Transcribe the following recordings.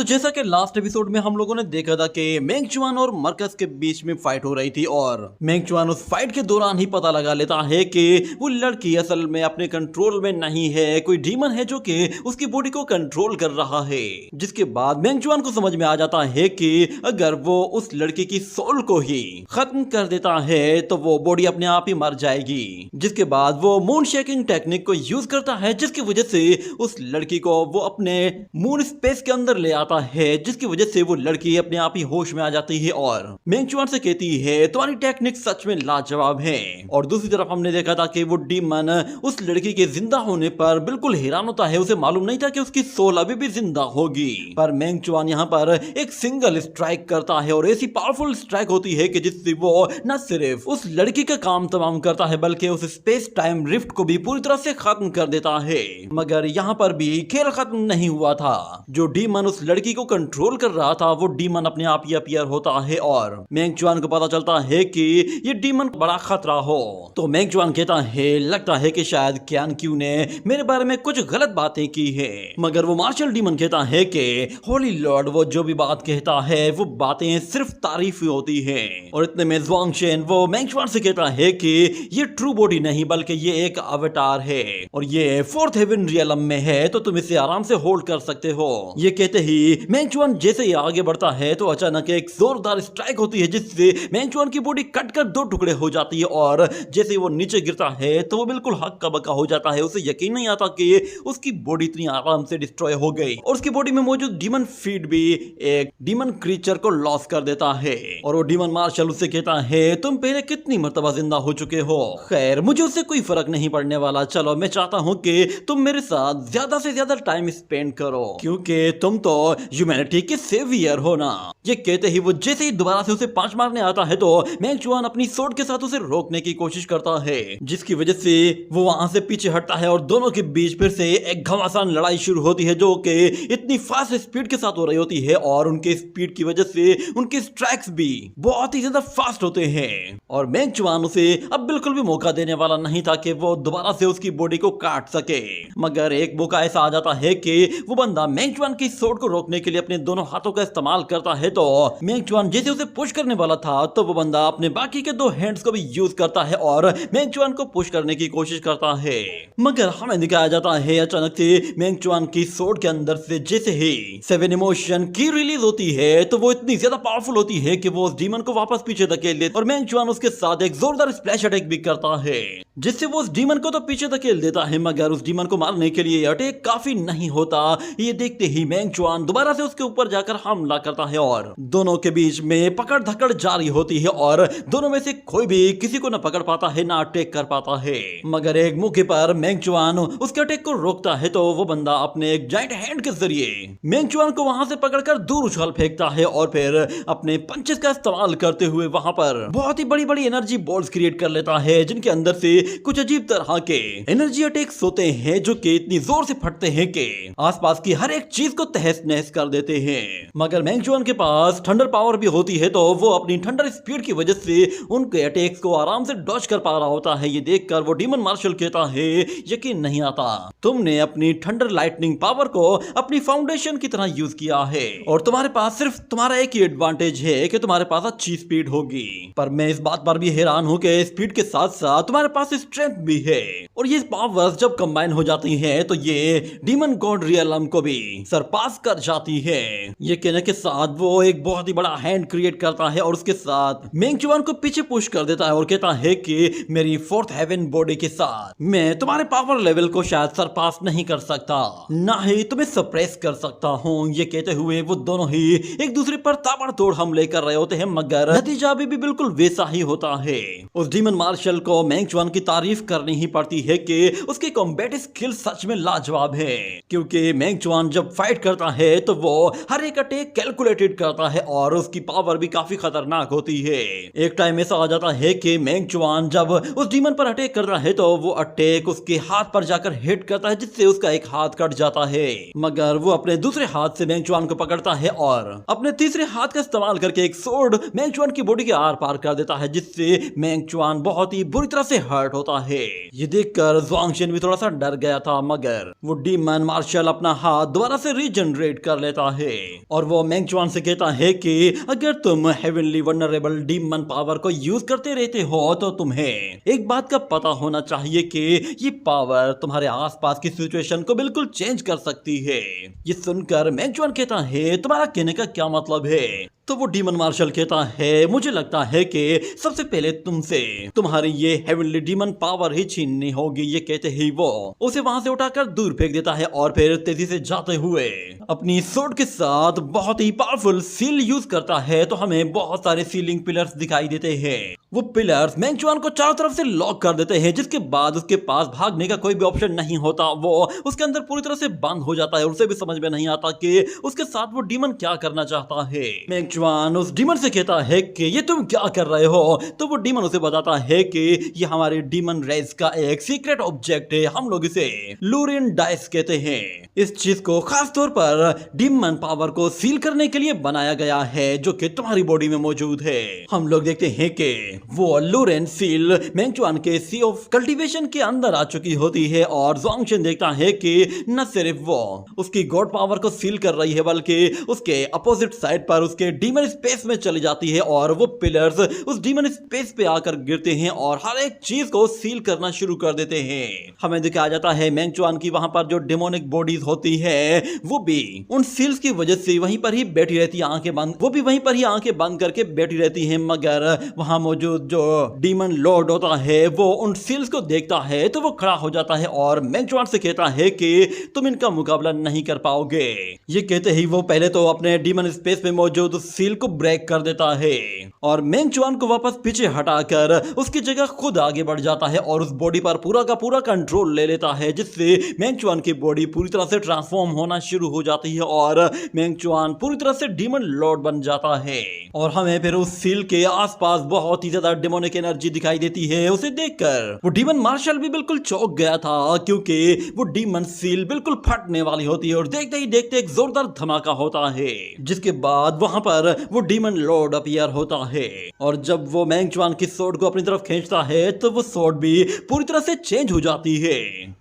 तो जैसा कि लास्ट एपिसोड में हम लोगों ने देखा था कि मेंग चुआन और मरकस के बीच में फाइट हो रही थी और मेंग चुआन उस फाइट के दौरान ही पता लगा लेता है कि वो लड़की असल में अपने कंट्रोल में नहीं है, कोई डीमन है जो कि उसकी बॉडी को कंट्रोल कर रहा है। जिसके बाद मेंग चुआन को समझ में आ जाता है कि अगर वो उस लड़की की सोल को ही खत्म कर देता है तो वो बॉडी अपने आप ही मर जाएगी। जिसके बाद वो मून शेकिंग टेक्निक को यूज करता है, जिसकी वजह से उस लड़की को वो अपने मून स्पेस के अंदर ले आता है, जिसकी वजह से वो लड़की अपने आप ही होश में आ जाती है और मेंग चुआन से कहती है तुम्हारी टेक्निक सच में लाजवाब है। और दूसरी तरफ हमने देखा था कि वो डीमन उस लड़की के जिंदा होने पर बिल्कुल हैरान होता है, उसे मालूम नहीं था कि उसकी सोल अभी भी जिंदा होगी। पर मेंग चुआन यहाँ पर एक सिंगल स्ट्राइक करता है और ऐसी पावरफुल स्ट्राइक होती है कि जिससे वो न सिर्फ उस लड़की का काम तमाम करता है बल्कि उस स्पेस टाइम रिफ्ट को भी पूरी तरह से खत्म कर देता है। मगर यहाँ पर भी खेल खत्म नहीं हुआ था। जो डीमन उस लड़की को कंट्रोल कर रहा था वो डीमन अपने आप ही अपीयर होता है और मेंग चुआन को पता चलता है कि ये डीमन बड़ा खतरा हो। तो मेंग चुआन कहता है लगता है कि शायद क्यान क्यू ने मेरे बारे में कुछ गलत बातें की है। मगर वो मार्शल डीमन कहता है कि होली लॉर्ड वो जो भी बात कहता है वो बातें सिर्फ तारीफ ही होती है। और इतने में ज़ुआंगशेन वो मेंग चुआन से कहता है कि ये ट्रू बॉडी नहीं बल्कि ये एक अवतार है और ये फोर्थ हेवन रियलम में है, तो तुम इसे आराम से होल्ड कर सकते हो। ये कहते ही मेंग चुआन जैसे ही आगे बढ़ता है तो अचानक एक जोरदार स्ट्राइक होती है जिससे मेंग चुआन की बॉडी कट कर दो टुकड़े हो जाती है और जैसे वो नीचे गिरता है तो वो बिल्कुल हक्का बक्का हो जाता है। उसे यकीन नहीं आता कि उसकी बॉडी इतनी आराम से डिस्ट्रॉय हो गई और उसकी बॉडी में मौजूद डीमन फीड भी एक डीमन क्रीचर को लॉस कर देता है। और वो डीमन मार्शल उससे कहता है तुम पहले कितनी मर्तबा जिंदा हो चुके हो। खैर मुझे उससे कोई फर्क नहीं पड़ने वाला, चलो मैं चाहता हूँ कि तुम मेरे साथ ज्यादा से ज्यादा टाइम स्पेंड करो क्योंकि तुम तो ह्यूमैनिटी के सेवियर हो ना। ये कहते ही वो जैसे ही दोबारा से उसे पांच मारने आता है तो मेंग चुआन अपनी सोर्ड के साथ उसे रोकने की कोशिश करता है, जिसकी वजह से वो वहां से पीछे हटता है और दोनों के बीच फिर से एक घमासान लड़ाई शुरू होती है जो कि इतनी फास्ट स्पीड के साथ हो रही होती है और उनके स्पीड की वजह से उनके स्ट्राइक्स भी बहुत ही ज्यादा फास्ट होते हैं। और मेंग चुआन उसे अब बिल्कुल भी मौका देने वाला नहीं था कि वो दोबारा से उसकी बॉडी को काट सके। मगर एक मौका ऐसा आ जाता है कि वो बंदा मेंग चुआन की सोर्ड को रोकने के लिए अपने दोनों हाथों का इस्तेमाल करता है। तो मेंग चुआन जैसे उसे पुश करने वाला था तो वो बंदा अपने बाकी के दो हैंड्स को भी यूज करता है और मेंग चुआन को पुश करने की कोशिश करता है। मगर हमें दिखाया जाता है अचानक से मेंग चुआन की सोर्ड के अंदर से जैसे ही सेवन इमोशन की रिलीज होती है तो वो इतनी ज्यादा पावरफुल होती है कि वो उस डीमन को वापस पीछे धकेल देता और मेंग चुआन उसके साथ एक जोरदार स्प्लैश अटैक भी करता है जिससे वो उस डीमन को तो पीछे धकेल देता है। मगर उस डीमन को मारने के लिए अटैक काफी नहीं होता। ये देखते ही मेंग चुआन दोबारा से उसके ऊपर जाकर हमला करता है और दोनों के बीच में पकड़ धकड़ जारी होती है और दोनों में से कोई भी किसी को न पकड़ पाता है ना अटैक कर पाता है। मगर एक मौके पर मेंग चुआन उसके अटैक को रोकता है तो वो बंदा अपने एक जाइंट हैंड के जरिए मेंग चुआन को वहां से पकड़कर दूर उछाल फेंकता है और फिर अपने पंचेस का इस्तेमाल करते हुए वहां पर बहुत ही बड़ी बड़ी एनर्जी बॉल्स क्रिएट कर लेता है जिनके अंदर से कुछ अजीब तरह के एनर्जी अटैक्स होते हैं जो कि इतनी जोर से फटते हैं कि आसपास की हर एक चीज को तहस नहस कर देते हैं। मगर मेंग चुआन के पास थंडर पावर भी होती है तो वो अपनी थंडर स्पीड की वजह से उनके अटैक्स को आराम से डॉज कर पा रहा होता है। ये देखकर वो डीमन मार्शल कहता है यकीन नहीं आता तुमने अपनी थंडर लाइटनिंग पावर को अपनी फाउंडेशन की तरह यूज किया है और तुम्हारे पास सिर्फ तुम्हारा एक ही एडवांटेज है कि तुम्हारे पास अच्छी स्पीड होगी। पर मैं इस बात पर भी हैरान हूं कि स्पीड के साथ साथ तुम्हारे पास स्ट्रेंथ भी है और ये पावर्स जब कंबाइन हो जाती हैं तो ये डीमन गॉड रियलम को भी सरपास कर जाती है। ये कहने के साथ वो एक बहुत ही बड़ा हैंड क्रिएट करता है और उसके साथ मेंग चुआन को पीछे पुश कर देता है और कहता है कि मेरी फोर्थ हेवन बॉडी के साथ मैं तुम्हारे पावर लेवल को शायद सरपास नहीं कर सकता, ना ही तुम्हें सप्रेस कर सकता हूँ। ये कहते हुए वो दोनों ही एक दूसरे पर ताबड़तोड़ हमले कर रहे होते हैं मगर नतीजा भी बिल्कुल वैसा ही होता है। उस डीमन मार्शल को मेंग चुआन की तारीफ करनी ही पड़ती है कि उसके कॉम्बैट स्किल सच में लाजवाब है क्योंकि मेंग चुआन जब फाइट करता है तो वो हर एक अटैक कैलकुलेटेड करता है और उसकी पावर भी काफी खतरनाक होती है। एक टाइम ऐसा आ जाता है कि मेंग चुआन जब उस डीमन पर अटैक करता है तो वो अटैक उसके हाथ पर जाकर हिट करता है जिससे उसका एक हाथ कट जाता है। मगर वो अपने दूसरे हाथ से मेंग चुआन को पकड़ता है और अपने तीसरे हाथ का इस्तेमाल करके एक सोर्ड मेंग चुआन की बॉडी के आर पार कर देता है जिससे मेंग चुआन बहुत ही बुरी तरह से हर्ट स्टार्ट होता है। ये देखकर ज़ुआंगशन भी थोड़ा सा डर गया था, मगर वो डीमन मार्शल अपना हाथ दोबारा से रीजनरेट कर लेता है और वो मेंग चुआन से कहता है कि अगर तुम हेवनली वल्नरेबल डीमन पावर को यूज करते रहते हो तो तुम्हें एक बात का पता होना चाहिए कि ये पावर तुम्हारे आसपास की सिचुएशन को बिल्कुल चेंज कर सकती है। ये सुनकर मेंग चुआन कहता है तुम्हारा कहने का क्या मतलब है? तो वो डीमन मार्शल कहता है मुझे लगता है कि सबसे पहले तुमसे तुम्हारी ये हेवनली डीमन पावर ही छीननी होगी। ये कहते ही वो उसे वहां से उठाकर दूर फेंक देता है और फिर तेजी से जाते हुए अपनी सोर्ड के साथ बहुत ही पावरफुल सील यूज करता है। तो हमें बहुत सारे सीलिंग पिलर्स दिखाई देते हैं। वो पिलर्स मेंग चुआन को चारों तरफ से लॉक कर देते हैं, जिसके बाद उसके पास भागने का कोई भी ऑप्शन नहीं होता। वो उसके अंदर पूरी तरह से बंद हो जाता है और उसे भी समझ में नहीं आता कि उसके साथ वो डीमन क्या करना चाहता है। मेंग चुआन उस डीमन से कहता है कि ये तुम क्या कर रहे हो? तो वो डीमन उसे बताता है कि ये हमारे डीमन रेस का एक सीक्रेट ऑब्जेक्ट है, हम लोग इसे लूरिन डाइस कहते हैं। इस चीज को खास तौर पर डीमन पावर को सील करने के लिए बनाया गया है, जो कि तुम्हारी बॉडी में मौजूद है। हम लोग देखते हैं कि वो लूरिन सील मेंग चुआन के सी ऑफ कल्टीवेशन के अंदर आ चुकी होती है और ज़ुआंगशन देखता है कि न सिर्फ वो उसकी गॉड पावर को सील कर रही है, बल्कि उसके अपोजिट साइड पर उसके डीमन स्पेस में चली जाती है और वो पिलर्स उस डीमन स्पेस पे आकर गिरते हैं और हर एक चीज को सील करना शुरू कर देते हैं। हमें दिखाया जाता है मेंग चुआन की वहां पर जो डेमोनिक बॉडीज होती है वो भी उन सील्स की वजह से वहीं पर ही बैठी रहती है, आंखें बंद, वो भी वहीं पर ही आंखें बंद करके बैठी रहती है। मगर वहां मौजूद जो डीमन लॉर्ड होता है वो उन सील्स को देखता है तो वो खड़ा हो जाता है और मेंग चुआन से कहता है कि तुम इनका मुकाबला नहीं कर पाओगे। ये कहते ही वो पहले तो अपने डीमन स्पेस में मौजूद उस सील को ब्रेक कर देता है और मेंग चुआन को वापस पीछे हटाकर उसकी जगह खुद आगे बढ़ जाता है और उस बॉडी पर पूरा का पूरा कंट्रोल ले लेता है, जिससे मेंग चुआन की बॉडी पूरी तरह से ट्रांसफॉर्म होना शुरू हो जाती है और मेंग चुआन पूरी तरह से डीमन लॉर्ड बन जाता है। और हमें फिर उस सील के आसपास बहुत ही ज्यादा डेमोनिक एनर्जी दिखाई देती है। उसे देखकर वो डीमन मार्शल भी बिल्कुल चौंक गया था, क्योंकि वो डीमन सील बिल्कुल फटने वाली होती है और देखते ही देखते एक जोरदार धमाका होता है, जिसके बाद वहां पर वो डीमन लॉर्ड अपीयर होता है। और जब वो मेंग चुआन की सोर्ड को अपनी तरफ खींचता है तो वो सोर्ड भी पूरी तरह से चेंज हो जाती है।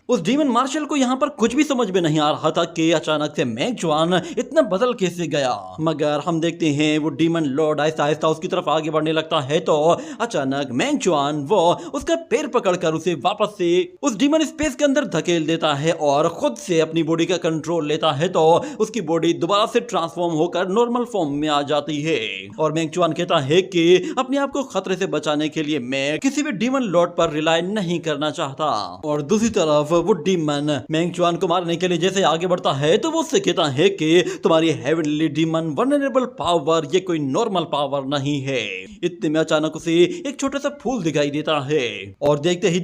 उस डीमन मार्शल को यहाँ पर कुछ भी समझ में नहीं आ रहा था कि अचानक से मेंग चुआन इतना बदल कैसे गया। मगर हम देखते हैं वो डीमन लॉर्ड आहिस्ता आहिस्ता उसकी तरफ आगे बढ़ने लगता है तो अचानक मेंग चुआन वो उसका पैर पकड़कर उसे वापस से उस डीमन स्पेस के अंदर धकेल देता है और खुद से अपनी बॉडी का कंट्रोल लेता है तो उसकी बॉडी दोबारा से ट्रांसफॉर्म होकर नॉर्मल फॉर्म में आ जाती है। और मेंग चुआन कहता है कि अपने आप को खतरे से बचाने के लिए मैं किसी भी डीमन लॉर्ड पर रिलाय नहीं करना चाहता। और दूसरी तरफ वो डीमन मेंग चुआन को मारने के लिए जैसे आगे बढ़ता है तो वो उससे कहता है कि तुम्हारी हेवनली डीमन वल्नरेबल पावर ये कोई नॉर्मल पावर नहीं है। इतने में अचानक उसे एक छोटा सा फूल दिखाई देता है और देखते ही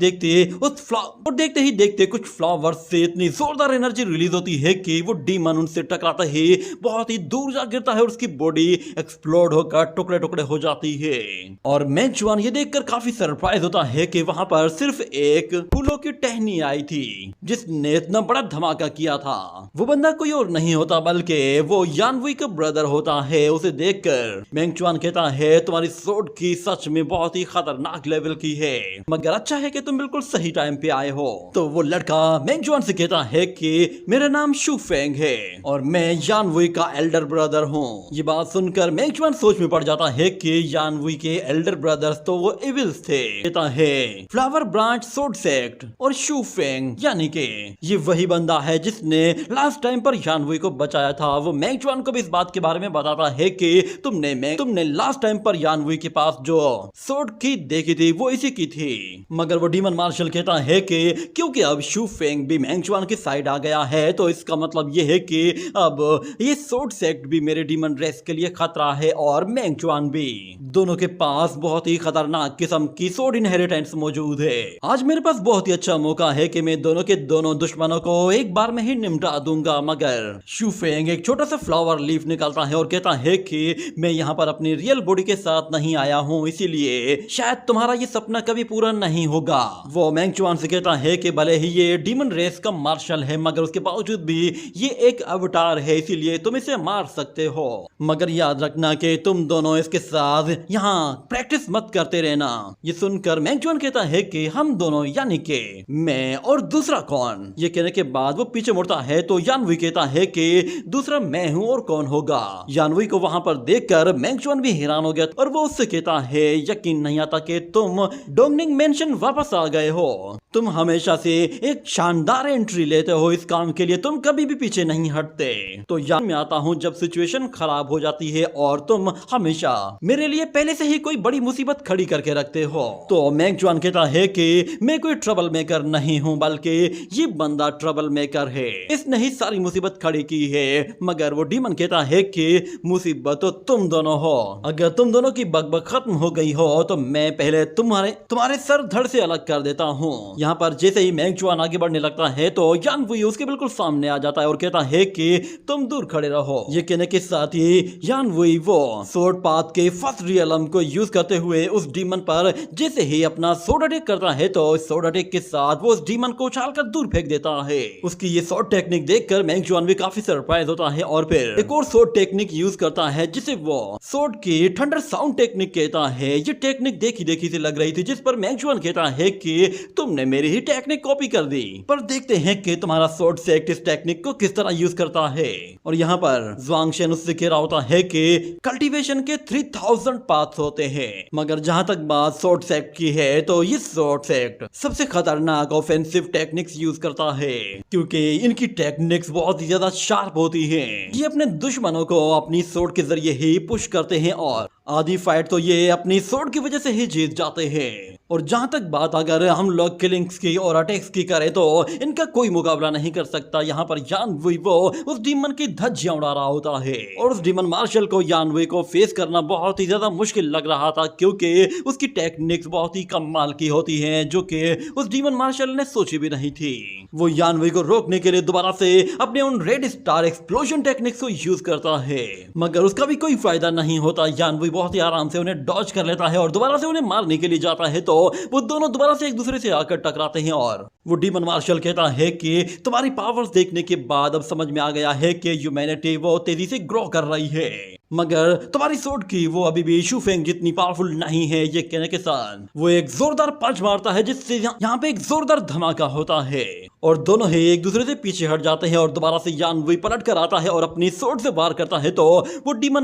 देखते कुछ फ्लावर्स से इतनी जोरदार एनर्जी रिलीज होती है कि वो डीमन उनसे टकराता ही बहुत ही दूर जा गिरता है और उसकी बॉडी एक्सप्लोड होकर टुकड़े टुकड़े हो जाती है। और मेंग चुआन ये देखकर काफी सरप्राइज होता है कि वहां पर सिर्फ एक फूलों की टहनी आई थी जिसने इतना बड़ा धमाका किया था। वो बंदा कोई और नहीं होता बल्कि वो यान वुई का ब्रदर होता है। उसे देखकर मेंग चुआन कहता है तुम्हारी सोर्ड की सच में बहुत ही खतरनाक लेवल की है, मगर अच्छा है कि तुम बिल्कुल सही टाइम पे आए हो। तो वो लड़का मेंग चुआन से कहता है कि मेरा नाम शू फेंग है और मैं यान वुई का एल्डर ब्रदर हूँ। ये बात सुनकर मेंग चुआन सोच में पड़ जाता है कि यान वुई के एल्डर ब्रदर्स तो वो इविल्स थे। कहता है फ्लावर ब्रांच सोर्ड सेक्ट और शू फेंग यानी कि ये वही बंदा है जिसने लास्ट टाइम पर यान वुई को बचाया था। वो मेंग चुआन को भी इस बात के बारे में बताता है कि तुमने लास्ट टाइम पर यान वुई के पास जो सोर्ड की देखी थी वो इसी की थी। मगर वो डीमन मार्शल कहता है कि क्योंकि अब शू फेंग भी मेंग चुआन की साइड आ गया है तो इसका मतलब ये है कि अब ये सोर्ड सेक्ट भी मेरे डीमन रेस के लिए खतरा है और मेंग चुआन भी। दोनों के पास बहुत ही खतरनाक किस्म की सोर्ड इनहेरिटेंस मौजूद है। आज मेरे पास बहुत ही अच्छा मौका है कि मैं दोनों के दोनों दुश्मनों को एक बार में ही निपटा दूंगा। मगर शू फेंग एक छोटा सा फ्लावर लीफ निकालता है और कहता है कि मैं यहाँ पर अपनी रियल बॉडी के साथ नहीं आया हूँ, इसीलिए इसीलिए शायद तुम्हारा ये सपना कभी पूरा नहीं होगा। वो मेंग चुआन से कहता है कि भले ही ये डीमन रेस का मार्शल है मगर उसके बावजूद भी ये एक अवतार है, इसीलिए तुम इसे मार सकते हो, मगर याद रखना कि तुम दोनों इसके साथ यहाँ प्रैक्टिस मत करते रहना। ये सुनकर मेंग चुआन कहता है कि हम दोनों यानी कि मैं और दूसरा कौन। ये कहने के बाद वो पीछे मुड़ता है तो यानवुई कहता है कि दूसरा मैं हूँ और कौन होगा। यानवुई को वहां पर देखकर मेंग चुआन भी हैरान हो गया और वो उससे कहता है यकीन नहीं आता कि तुम डोंगनिंग मेंशन वापस आ गए हो। तुम हमेशा से एक शानदार एंट्री लेते हो इस काम के लिए, तुम कभी भी पीछे नहीं हटते। तो याद में आता हूँ जब सिचुएशन खराब हो जाती है और तुम हमेशा मेरे लिए पहले से ही कोई बड़ी मुसीबत खड़ी करके रखते हो। तो मेंग चुआन कहता है कि मैं कोई ट्रबल मेकर नहीं हूँ बल्कि ये बंदा ट्रबल मेकर है, इसने ही सारी मुसीबत खड़ी की है। मगर वो डीमन कहता है कि मुसीबत तो तुम दोनों हो, अगर तुम दोनों की बकबक खत्म हो गई हो तो मैं पहले तुम्हारे सर धड़ से अलग कर देता हूँ। यहाँ पर जैसे ही मेंग चुआन आगे बढ़ने लगता है तो यानवुई उसके बिल्कुल सामने आ जाता है और कहता है कि तुम दूर खड़े रहो। ये कहने के साथ ही यानवुई वो सोर्ड पाथ के फर्स्ट रियलम को यूज करते हुए उस डीमन पर जैसे ही अपना सोर्ड अटैक करता है तो सोर्ड अटैक के साथ वो उस डीमन को उछाल कर दूर फेंक देता है। उसकी ये सोर्ड टेक्निक देखकर मेंग चुआन भी काफी सरप्राइज होता है और फिर एक और सोर्ड टेक्निक यूज करता है जिसे वो सोर्ड की थंडर साउंड टेक्निक कहता है। ये टेक्निक देखी देखी से लग रही थी जिस पर मेंग चुआन कहता है कि तुमने मेरी ही टेक्निक कॉपी कर दी, पर देखते हैं कि तुम्हारा सोर्ड सेक्ट इस टेक्निक को किस तरह यूज करता है। और यहाँ पर ज़्वांग शेन उससे कह रहा होता है कि कल्टीवेशन के 3000 पाथ्स होते हैं, मगर जहां तक बात सोर्ड सेक्ट की है तो ये सोर्ड सेक्ट सबसे खतरनाक ऑफेंसिव टेक्निक्स यूज करता है क्योंकि इनकी टेक्निक्स बहुत ही ज्यादा शार्प होती हैं। ये अपने दुश्मनों को अपनी सोर्ड के जरिए ही पुश करते हैं और आधी फाइट तो ये अपनी सोर्ड की वजह से ही जीत जाते हैं। और जहां तक बात अगर हम लोग किलिंग्स की और अटैक्स की करें तो इनका कोई मुकाबला नहीं कर सकता। यहाँ पर यानवुई वो उस डीमन की धज्जियां उड़ा रहा होता है और उस डीमन मार्शल को यानवुई को फेस करना बहुत ही ज्यादा मुश्किल लग रहा था क्योंकि उसकी टेक्निक्स बहुत ही कमाल की होती हैं जो कि उस डीमन मार्शल ने सोची भी नहीं थी। वो यानवुई को रोकने के लिए दोबारा से अपने उन रेड स्टार एक्सप्लोजन टेक्निक्स को यूज करता है, मगर उसका भी कोई फायदा नहीं होता। यानवुई बहुत ही आराम से उन्हें डॉज कर लेता है और दोबारा से उन्हें मारने के लिए जाता है तो वो दोनों दोबारा से एक दूसरे से आकर टकराते हैं। और वो डीमन मार्शल कहता है कि तुम्हारी पावर्स देखने के बाद अब समझ में आ गया है कि ह्यूमैनिटी वो तेजी से ग्रो कर रही है, मगर तुम्हारी सोर्ड की वो अभी भी शूफेंग जितनी पावरफुल नहीं है। ये कहने के साथ वो एक जोरदार पंच मारता है जिससे यहाँ पे एक जोरदार धमाका होता है और दोनों ही एक दूसरे से पीछे हट जाते हैं और दोबारा से यानवुई पलट कर आता है और अपनी सोर्ड से वार करता है तो वो डीमन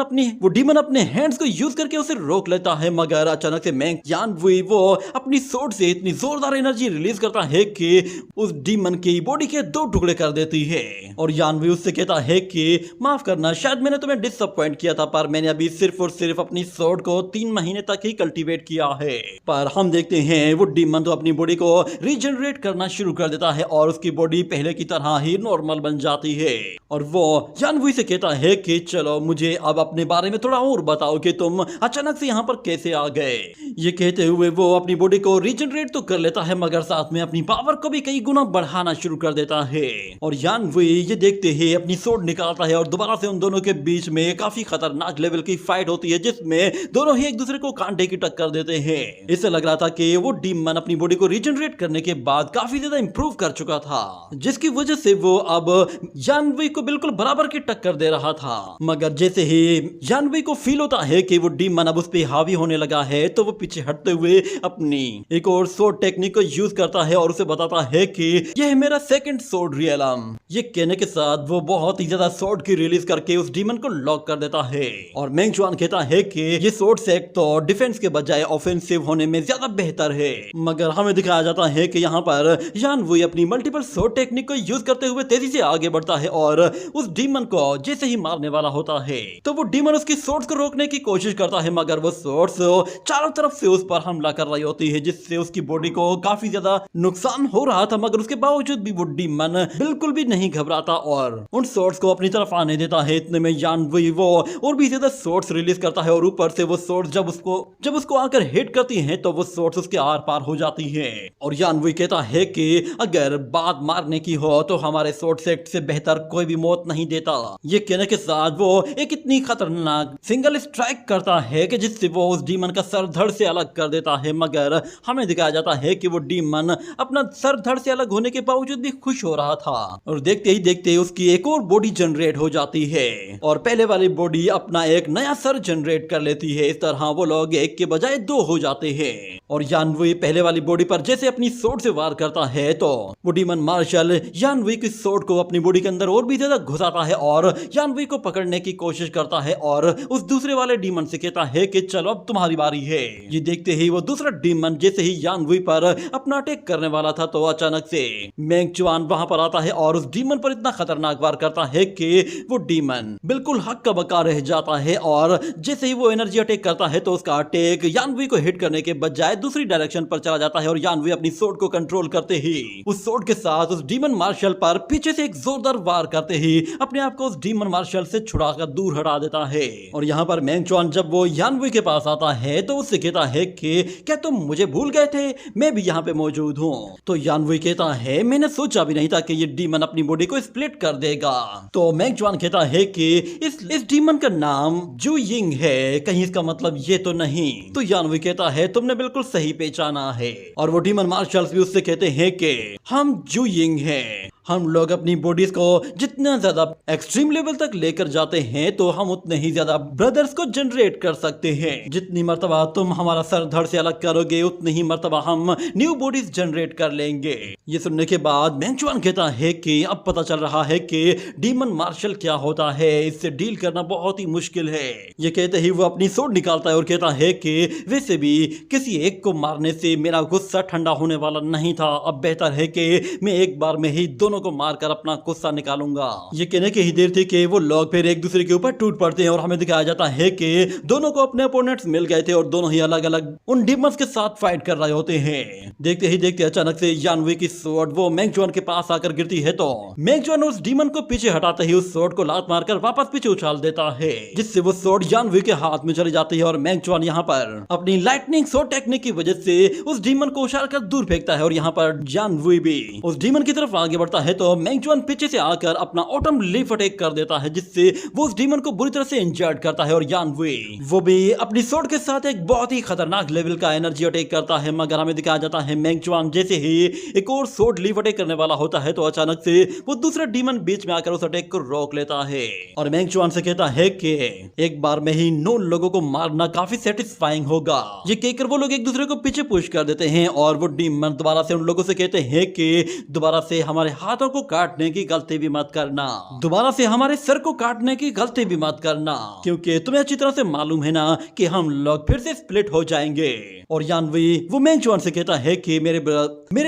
अपने हैंड्स को यूज करके उसे रोक लेता है। मगर अचानक से मेंग यानवुई वो अपनी सोर्ड से इतनी जोरदार एनर्जी रिलीज करता है कि उस डीमन की बॉडी के 2 टुकड़े कर देती है। और यानवुई उससे कहता है कि माफ करना, शायद मैंने तुम्हें डिसअपॉइंट किया था, पर मैंने अभी सिर्फ और सिर्फ अपनी सोर्ड को 3 महीने तक ही कल्टीवेट किया है। पर हम देखते हैं वो डीमन तो अपनी बॉडी को रीजनरेट करना शुरू कर देता है और उसकी बॉडी पहले की तरह ही नॉर्मल बन जाती है। और वो यानवुई से कहता है कि चलो मुझे अब अपने बारे में थोड़ा और बताओ कि तुम अचानक से यहाँ पर कैसे आ गए। ये कहते हुए वो अपनी बॉडी को रीजनरेट तो कर लेता है मगर साथ में अपनी पावर को भी कई गुना बढ़ाना शुरू कर देता है। और यानवुई ये देखते ही अपनी सोर्ड निकालता है और दोबारा से उन दोनों के बीच में काफी खतरनाक लेवल की फाइट होती है जिसमें दोनों ही एक दूसरे को कांटे की टक्कर देते हैं। इससे लग रहा था कि वो डीमन अपनी बॉडी को रीजनरेट करने के बाद काफी ज्यादा इंप्रूव कर चुका था, जिसकी वजह से वो अब यानवुई को बिल्कुल बराबर की टक्कर दे रहा था। मगर जैसे ही यानवुई को फील होता है कि वो डीमन अब उस पे हावी होने लगा है तो वो पीछे हटते हुए अपनी एक और सोर्ड टेक्निक को यूज करता है और उसे बताता है कि यह है मेरा सेकंड सोर्ड रियलम। ये कहने के साथ वो बहुत ही ज्यादा सोर्ड की रिलीज करके उस डीमन को लॉक कर देता है। और मेंग चुआन कहता है कि ये सोर्ड सेक्ट तो डिफेंस के बजाय ऑफेंसिव होने में ज्यादा बेहतर है। मगर हमें दिखाया जाता है कि यहाँ पर यानवुई अपनी मल्टीपल सोर्ड टेक्निक को यूज करते हुए तेजी से आगे बढ़ता है और उस डीमन को जैसे ही मारने वाला होता है तो वो डीमन उसकी सोर्ड्स को रोकने की कोशिश करता है, मगर वो सोर्ड्स चारों तरफ से उस पर हमला कर रही होती है जिससे उसकी बॉडी को काफी ज्यादा नुकसान हो रहा था। मगर उसके बावजूद भी वो डीमन बिल्कुल भी नहीं घबराता और उन सोर्ड्स को अपनी तरफ आने देता है। इतने में यानवुई वो और भी ज्यादा शॉट्स रिलीज करता है और ऊपर से वो शॉट्स जब उसको आकर हिट करती हैं तो वो शॉट्स उसके आर पार हो जाती है। और यानवी कहता है कि अगर बात मारने की हो तो हमारे शॉट सेट से बेहतर कोई भी मौत नहीं देता। ये कहने के साथ वो एक इतनी खतरनाक सिंगल स्ट्राइक करता है कि जिससे वो उस डीमन का सर धड़ से अलग कर देता है, मगर हमें दिखाया जाता है कि वो डीमन अपना सर धड़ से अलग होने के बावजूद भी खुश हो रहा था और देखते ही देखते उसकी एक और बॉडी जनरेट हो जाती है और पहले वाली बॉडी अपना एक नया सर जनरेट कर लेती है। इस तरह वो लोग एक के बजाय दो हो जाते हैं और यानवी पहले वाली बॉडी पर जैसे अपनी सोर्ड से वार करता है तो वो डीमन मार्शल यानवी की सोर्ड को अपनी बॉडी के अंदर और भी ज्यादा घुसाता है और यानवी को पकड़ने की कोशिश करता है और उस दूसरे वाले डीमन से कहता है कि चलो अब तुम्हारी बारी है। ये देखते ही वो दूसरा डीमन जैसे ही यानवी पर अपना अटैक करने वाला था तो अचानक से मेंग चुआन वहां पर आता है और उस डीमन पर इतना खतरनाक वार करता है कि वो डीमन बिल्कुल हक्का बक्का रह जाता है और जैसे ही वो एनर्जी अटैक करता है तो उसका अटैक यानवी को हिट करने के बजाय दूसरी डायरेक्शन पर चला जाता है और यानवी अपनी सोर्ड को कंट्रोल करते ही उस सोर्ड के साथ उस डीमन मार्शल पर पीछे से एक जोरदार वार करते ही अपने आप को उस डीमन मार्शल से छुड़ाकर दूर हटा देता है। और यहाँ पर मेंग चुआन जब वो यानवी के पास आता है तो उससे कहता है कि क्या तुम मुझे भूल गए थे, मैं भी यहाँ पे मौजूद हूँ। तो यानवी कहता है मैंने सोचा भी नहीं था कि ये डीमन अपनी बॉडी को स्प्लिट कर देगा। तो मेंग चुआन कहता है कि इस डीमन का नाम जू यिंग है, कहीं इसका मतलब ये तो नहीं। तो यानवी कहता है तुमने बिल्कुल सही पहचाना है। और वो डीमन मार्शल्स भी उससे कहते हैं कि हम जू यिंग हैं, हम लोग अपनी बॉडीज को जितना ज्यादा एक्सट्रीम लेवल तक लेकर जाते हैं तो हम उतने ही ज्यादा ब्रदर्स को जनरेट कर सकते हैं। जितनी मर्तबा तुम हमारा सर धड़ से अलग करोगे उतनी ही मर्तबा हम न्यू बॉडीज जनरेट कर लेंगे। ये सुनने के बाद मेंग चुआन कहता है कि अब पता चल रहा है कि डीमन मार्शल क्या होता है, इससे डील करना बहुत ही मुश्किल है। ये कहते ही वो अपनी सोर्ड निकालता है और कहता है कि वैसे भी किसी एक को मारने से मेरा गुस्सा ठंडा होने वाला नहीं था, अब बेहतर है कि मैं एक बार में ही दोनों को मारकर अपना गुस्सा निकालूंगा। ये कहने की ही देर थी कि वो लोग फिर एक दूसरे के ऊपर टूट पड़ते हैं और हमें दिखाया जाता है कि दोनों को अपने अपोनेंट्स मिल गए थे और दोनों ही अलग अलग उन डीमंस के साथ फाइट कर रहे होते हैं। देखते ही देखते अचानक से यानवी की सोर्ड वो मेंग चुआन के पास आकर गिरती है तो मेंग चुआन उस डीमन को पीछे हटाते ही उस सोर्ड को लात मारकर वापस पीछे उछाल देता है, जिससे वो सोर्ड यानवी के हाथ में चली जाती है और मेंग चुआन यहाँ पर अपनी लाइटनिंग शॉट टेक्निक की वजह से उस डीमन को उछालकर दूर फेंकता है और यहाँ पर यानवी भी उस डीमन की तरफ आगे बढ़ता है तो मेंग चुआन पीछे से आकर अपना ऑटम लीफ अटैक कर देता है, जिससे वो उस डीमन को बुरी तरह से इंजर्ड करता है और यानवी वो भी अपनी सोर्ड के साथ एक बहुत ही खतरनाक लेवल का एनर्जी अटैक करता है। मगर हमें दिखाया जाता है मेंग चुआन जैसे ही एक और सोर्ड लीफ अटैक करने वाला होता है तो अचानक से वो दूसरा डीमन बीच में आकर उस अटैक को रोक लेता है और मेंग चुआन से कहता है कि एक बार में ही 9 लोगों को मारना काफी सेटिस्फाइंग होगा। ये कहकर वो लोग एक दूसरे को पीछे पुश कर देते हैं और वो डीमन दोबारा से उन लोगों से कहते हैं कि दोबारा से हमारे हाथों को काटने की गलती भी मत करना, दोबारा से हमारे सर को काटने की गलती भी मत करना, क्योंकि तुम्हें अच्छी तरह से मालूम है ना कि हम लोग फिर से स्प्लिट हो जाएंगे। और यानवी वो मेंग चुआन से कहता है कि मेरे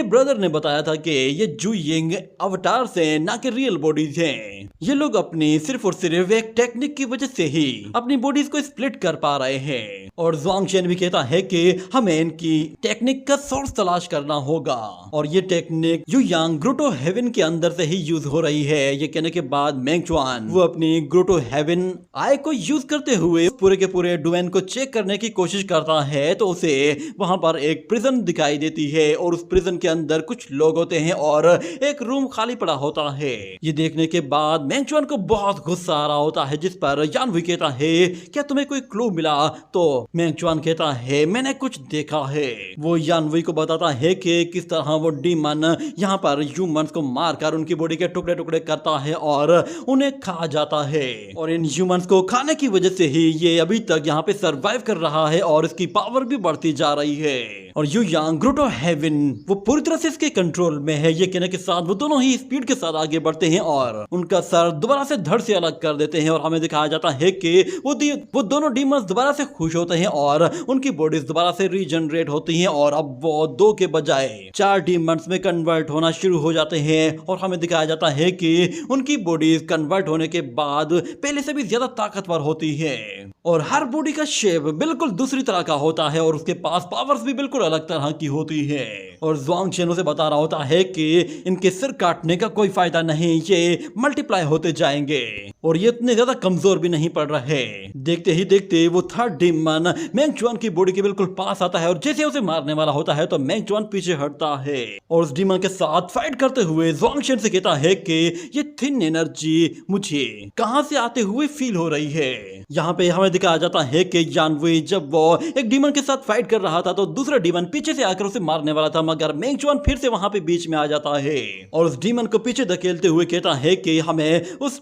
ब्रदर ने बताया था कि ये जू यिंग अवतार से ना कि रियल बॉडीज हैं, ये लोग अपनी सिर्फ और सिर्फ एक टेक्निक की वजह से ही अपनी बॉडीज को स्प्लिट कर पा रहे हैं। और ज़ुआंग शेन भी कहता है कि हमें इनकी टेक्निक का सोर्स तलाश करना होगा और ये टेक्निक युयांग ग्रोटो हेवन के अंदर से ही यूज हो रही है। ये कहने के बाद मेंग चुआन वो अपनी ग्रोटो हेवन आई को यूज करते हुए पूरे के पूरे डोमेन को चेक करने की कोशिश करता है तो उसे वहां पर एक प्रिजन दिखाई देती है और उस प्रिजन के अंदर कुछ लोग होते हैं और एक रूम खाली पड़ा होता है। ये देखने के बाद मेंग चुआन को बहुत गुस्सा आ रहा होता है, जिस पर यानवी कहता है क्या तुम्हें कोई क्लू मिला? तो मेंग चुआन कहता है मैंने कुछ देखा है। वो यानवी को बताता है कि किस तरह वो डीमन यहाँ पर ह्यूमंस को मारकर उनकी बॉडी के टुकड़े टुकड़े करता है और उन्हें खा जाता है और इन ह्यूमंस को खाने की वजह से ही ये अभी तक यहाँ पे सरवाइव कर रहा है और इसकी पावर भी बढ़ती जा रही है। और युयांग ग्रोटो हेवन वो पूरी तरह से इसके कंट्रोल में है। ये कहने के साथ वो दोनों ही स्पीड के साथ आगे बढ़ते हैं और उनका सर दोबारा से धड़ से अलग कर देते हैं और हमें दिखाया जाता है कि वो दोनों डीमंस दोबारा से खुश होते हैं और उनकी बॉडीज दोबारा से रीजनरेट होती हैं और अब वो 2 के बजाय 4 डीमंस में कन्वर्ट होना शुरू हो जाते हैं और हमें दिखाया जाता है कि उनकी बॉडीज कन्वर्ट होने के बाद पहले से भी ज्यादा ताकतवर होती है और हर बॉडी का शेप बिल्कुल दूसरी तरह का होता है और उसके पास पावर्स भी बिल्कुल अलग तरह की होती है। और ज़ुआंग शेन उसे बता रहा होता है कि इनके सिर काटने का कोई फायदा नहीं, ये मल्टीप्लाई होते जाएंगे और ये इतने ज्यादा कमजोर भी नहीं पड़ रहे। देखते ही देखते वो थर्ड डीमन मेंग चुआन की बॉडी के बिल्कुल पास आता है और जैसे उसे मारने वाला होता है तो मेंग चुआन पीछे हटता है और उस डीमन के साथ फाइट करते हुए ज़ुआंग शेन से कहता है कि ये थिन एनर्जी मुझे कहां से आते हुए फील हो रही है। यहाँ पे हमें दिखाया जाता है कि यान वुई जब वो एक डीमन के साथ फाइट कर रहा था तो दूसरा डीमन पीछे से आकर उसे मारने वाला था, मगर मेंग चुआन फिर से वहां पे बीच में आ जाता है और उस डीमन को पीछे धकेलते हुए कहता है कि हमें उस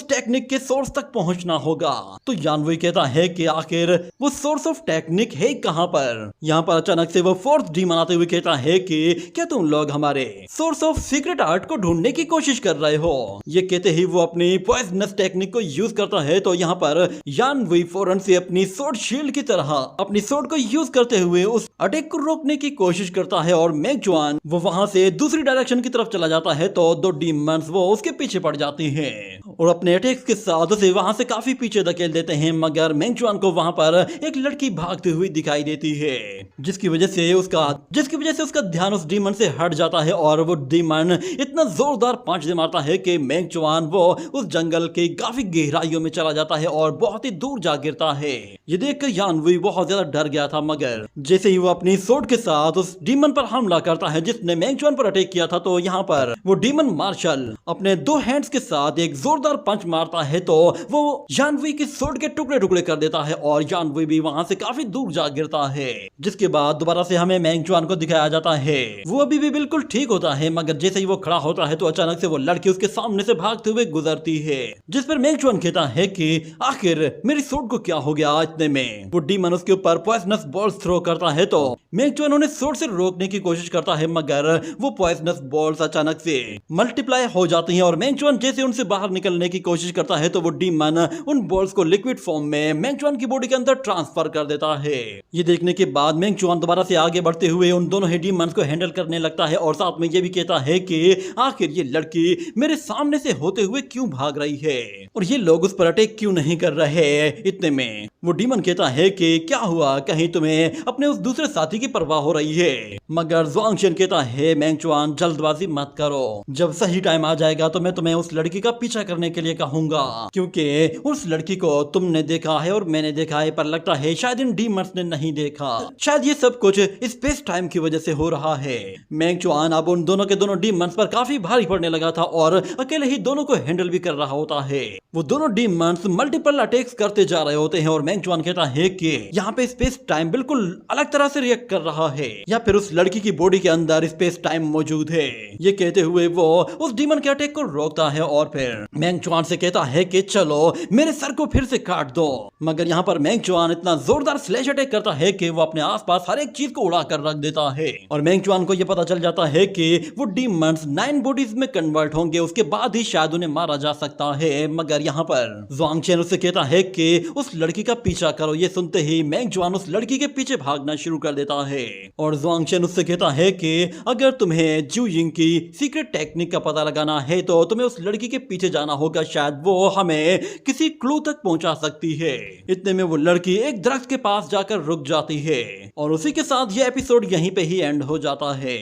टेक्निक के सोर्स तक पहुंचना होगा। तो यान वुई कहता है कि आखिर वो सोर्स ऑफ टेक्निक है कहां पर। यहाँ पर अचानक से वो फोर्थ डीमन आते हुए कहता है कि क्या तुम लोग हमारे सोर्स ऑफ सीक्रेट आर्ट को ढूंढने की कोशिश कर रहे हो। ये कहते ही वो अपनी पॉइजनस टेक्निक को यूज करता है। तो यहाँ पर यान वुई फौरन से अपनी सोर्ड शील्ड की तरह अपनी सोर्ड को यूज करते हुए उस अटैक को रोकने की कोशिश करता है और मेंग चुआन वो वहां से दूसरी डायरेक्शन की तरफ चला जाता है तो दो डीमंस वो उसके पीछे पड़ जाती हैं और अपने अटैक्स के साथ उसे वहां से काफी पीछे धकेल देते हैं, मगर मेंग चुआन को वहां पर एक लड़की भागती हुई दिखाई देती है जिसकी वजह से उसका ध्यान उस डीमन से हट जाता है और वो डीमन इतना जोरदार पंच दे मारता है कि मेंग चुआन वो उस जंगल के काफी गहराइयों में चला जाता है और बहुत ही दूर जा गिरता है। ये देखकर यान वुई बहुत ज्यादा डर गया था, मगर जैसे ही वो अपनी सोर्ड के साथ उस डीमन पर हमला करता है जिसने मेंग चुआन पर अटैक किया था, तो यहाँ पर वो डीमन मार्शल अपने दो हैंड्स के साथ एक जोरदार पंच मारता है तो वो यान वुई की सोर्ड के टुकड़े टुकड़े कर देता है और यान वुई भी वहां से काफी दूर जा गिरता है। जिसके बाद दोबारा से हमें मेंग चुआन को दिखाया जाता है, वो अभी भी बिल्कुल ठीक होता है, मगर जैसे ही वो खड़ा होता है तो अचानक से वो लड़की उसके सामने से भागते हुए गुजरती है, जिस पर मेंग चुआन कहता है कि आखिर मेरी सोर्ड को क्या हो गया। इतने में वो डीमन उसके ऊपर पॉइजनस बॉल्स थ्रो करता है तो मेंग चुआन उन्हें सोर्ड से रोकने की कोशिश करता है, मगर वो पॉइजनस बॉल्स अचानक से मल्टीप्लाई हो जाती हैं और मेंग चुआन जैसे उनसे बाहर निकलने की कोशिश करता है तो वो डीमन उन बॉल्स को लिक्विड फॉर्म में मेंग चुआन की बॉडी के अंदर ट्रांसफर कर देता है। ये देखने के बाद मेंग चुआन दोबारा से आगे बढ़ते हुए उन दोनों ही डीमंस को हैंडल करने लगता है और साथ में ये भी कहता है कि आखिर ये लड़की मेरे सामने से होते हुए क्यों भाग रही है और ये लोग उस पर अटैक क्यों नहीं कर रहे। इतने में वो डीमन कहता है कि क्या हुआ, कहीं तुम्हें अपने उस दूसरे साथी की परवाह हो रही है। मगर ज़ुआंग शेन कहता है मेंग चुआन जल्दबाजी मत करो, जब सही टाइम आ जाएगा तो मैं तुम्हें उस लड़की का पीछा करने के लिए कहूंगा, क्योंकि उस लड़की को तुमने देखा है और मैंने देखा है, पर लगता है शायद इन डीमंस ने नहीं देखा। शायद ये सब कुछ स्पेस टाइम की वजह से हो रहा है। मेंग चुआन अब उन दोनों के दोनों डीमंस पर काफी भारी पड़ने लगा था और अकेले ही दोनों को हैंडल भी कर रहा होता है। वो दोनों डीमंस मल्टीपल अटैक्स करते जा रहे होते हैं और मेंग चुआन कहता है कि यहाँ पे स्पेस टाइम बिल्कुल अलग तरह से रिएक्ट कर रहा है या फिर उस लड़की की बॉडी के अंदर स्पेस टाइम मौजूद है। ये कहते हुए वो उस डीमन के अटैक को रोकता है और फिर मेंग चुआन से कहता है कि चलो मेरे सर को फिर से काट दो। मगर यहाँ पर मेंग चुआन इतना जोरदार स्लैश अटैक करता है कि वो अपने आसपास हर एक चीज को उड़ा कर रख देता है और मेंग चुआन को ये पता चल जाता है कि वो डीमंस 9 बॉडीज में कन्वर्ट होंगे, उसके बाद ही शायद उन्हें मारा जा सकता है। मगर यहाँ पर ज़ुआंग शेन उससे कहता है कि उस लड़की का पीछा करो। ये सुनते ही मेंग चुआन उस लड़की के पीछे भागना शुरू कर देता है और ज़ुआंग शेन उससे कहता है कि अगर तुम्हें जू यिंग की सीक्रेट टेक्निक का पता लगाना है तो तुम्हें उस लड़की के पीछे जाना होगा, शायद वो हमें किसी क्लू तक पहुंचा सकती है। इतने में वो लड़की एक दरख्त के पास जाकर रुक जाती है और उसी के साथ ये एपिसोड यहीं पे ही एंड हो जाता है।